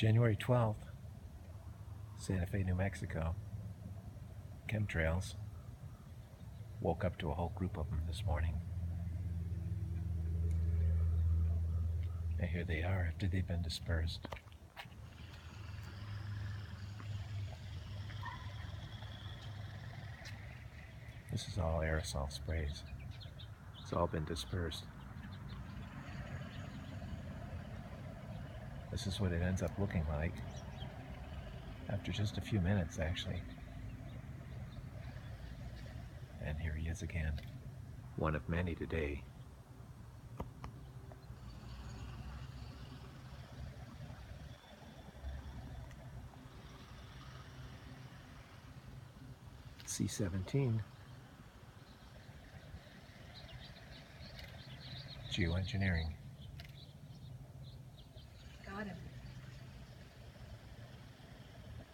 January 12th, Santa Fe, New Mexico. Chemtrails. Woke up to a whole group of them this morning. And here they are after they've been dispersed. This is all aerosol sprays. It's all been dispersed. This is what it ends up looking like after just a few minutes, actually. And here he is again, one of many today. C-17, geoengineering.